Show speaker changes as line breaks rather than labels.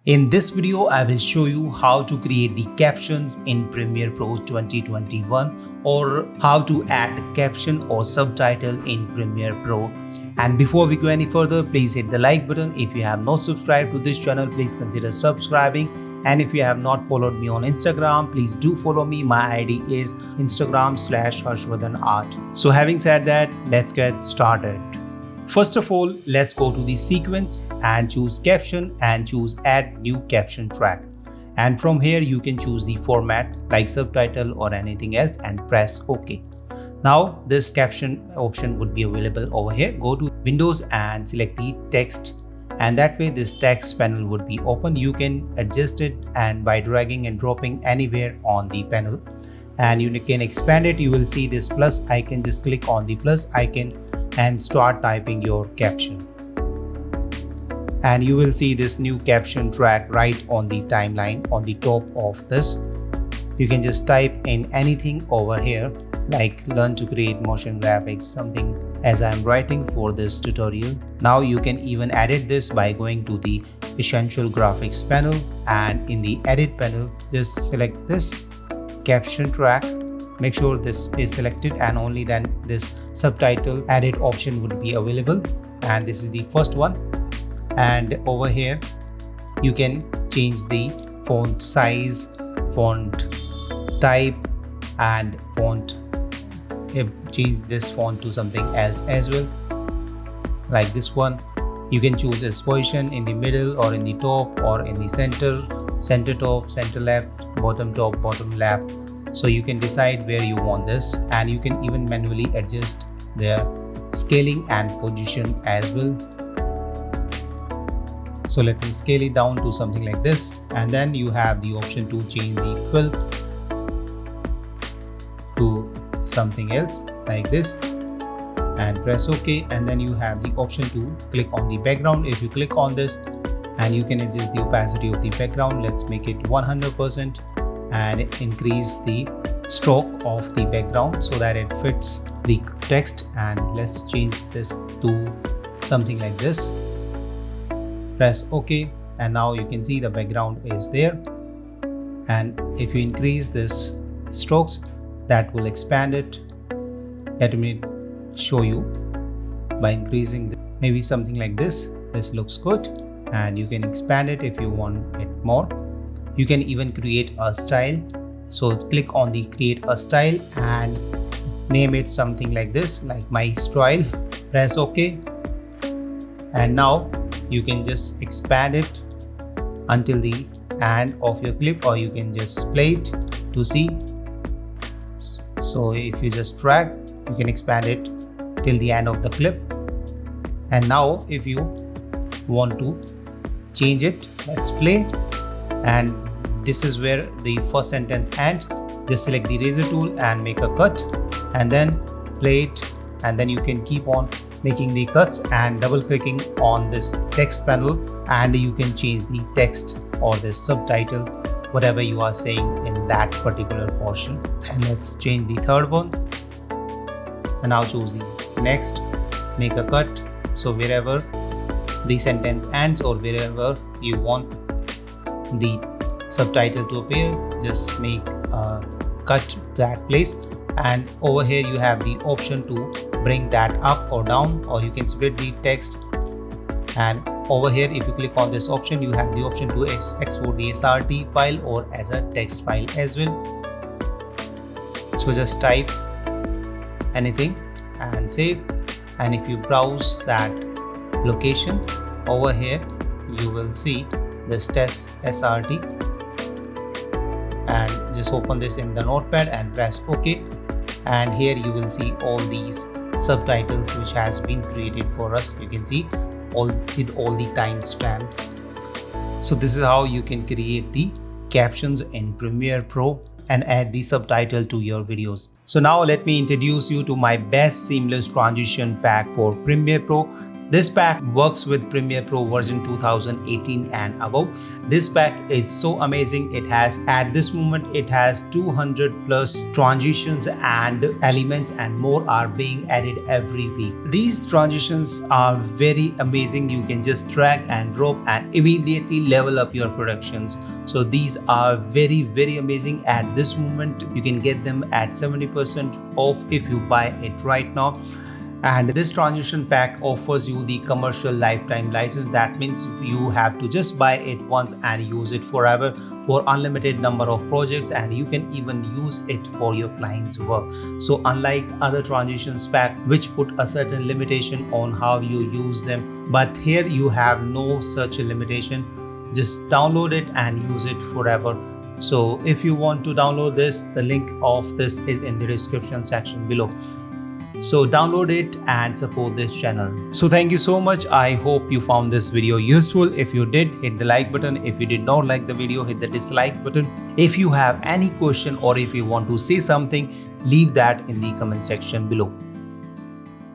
In this video, I will show you how to create the captions in Premiere Pro 2021 or how to add caption or subtitle in Premiere Pro. And before we go any further, please hit the like button. If you have not subscribed to this channel, please consider subscribing. And if you have not followed me on Instagram, please do follow me. My ID is Instagram/HarshvardhanArt. So having said that, let's get started. First of all, let's go to the sequence and choose caption and choose add new caption track. And from here you can choose the format like subtitle or anything else and press OK. Now this caption option would be available over here. Go to Windows and select the text, and that way this text panel would be open. You can adjust it and by dragging and dropping anywhere on the panel, and you can expand it. You will see this plus icon. Just click on the plus icon and start typing your caption, and you will see this new caption track right on the timeline on the top of this. You can just type in anything over here like learn to create motion graphics, something as I'm writing for this tutorial. Now you can even edit this by going to the essential graphics panel, and in the edit panel just select this caption track. Make sure this is selected, and only then this subtitle edit option would be available, and this is the first one. And over here you can change the font size, font type, and font. Change this font to something else as well, like this one. You can choose its position in the middle or in the top or in the center top, center left, bottom top, bottom left. So you can decide where you want this, and you can even manually adjust their scaling and position as well. So let me scale it down to something like this, and then you have the option to change the fill to something else like this and press OK. And then you have the option to click on the background. If you click on this, and you can adjust the opacity of the background. Let's make it 100% and increase the stroke of the background so that it fits the text, and let's change this to something like this. Press OK, and now you can see the background is there. And if you increase this strokes, that will expand it. Let me show you by increasing maybe something like this. This looks good, and you can expand it if you want it more. You can even create a style. So click on the create a style and name it something like this, like my style. Press OK, and now you can just expand it until the end of your clip, or you can just play it to see. So if you just drag, you can expand it till the end of the clip. And now if you want to change it, let's play. And this is where the first sentence ends. Just select the razor tool and make a cut, and then play it, and then you can keep on making the cuts and double clicking on this text panel, and you can change the text or the subtitle, whatever you are saying in that particular portion. And let's change the third one, and now choose the next, make a cut. So wherever the sentence ends or wherever you want the subtitle to appear, just make a cut to that place. And over here you have the option to bring that up or down, or you can split the text. And over here if you click on this option, you have the option to export the SRT file or as a text file as well. So just type anything and save, and if you browse that location over here, you will see this test SRT, and just open this in the notepad and press OK. And here you will see all these subtitles which has been created for us. You can see all with all the timestamps. So this is how you can create the captions in Premiere Pro and add the subtitle to your videos. So now let me introduce you to my best seamless transition pack for Premiere Pro. This pack works with Premiere Pro version 2018 and above. This pack is so amazing. It has, at this moment, it has 200 plus transitions and elements, and more are being added every week. These transitions are very amazing. You can just drag and drop and immediately level up your productions. So these are very amazing. At this moment, you can get them at 70% off if you buy it right now. And this transition pack offers you the commercial lifetime license. That means you have to just buy it once and use it forever for unlimited number of projects, and you can even use it for your client's work. So unlike other transitions pack which put a certain limitation on how you use them, but here you have no such a limitation. Just download it and use it forever. So if you want to download this, the link of this is in the description section below. So download it and support this channel. So thank you so much. I hope you found this video useful. If you did, hit the like button. If you did not like the video, hit the dislike button. If you have any question or if you want to say something, leave that in the comment section below.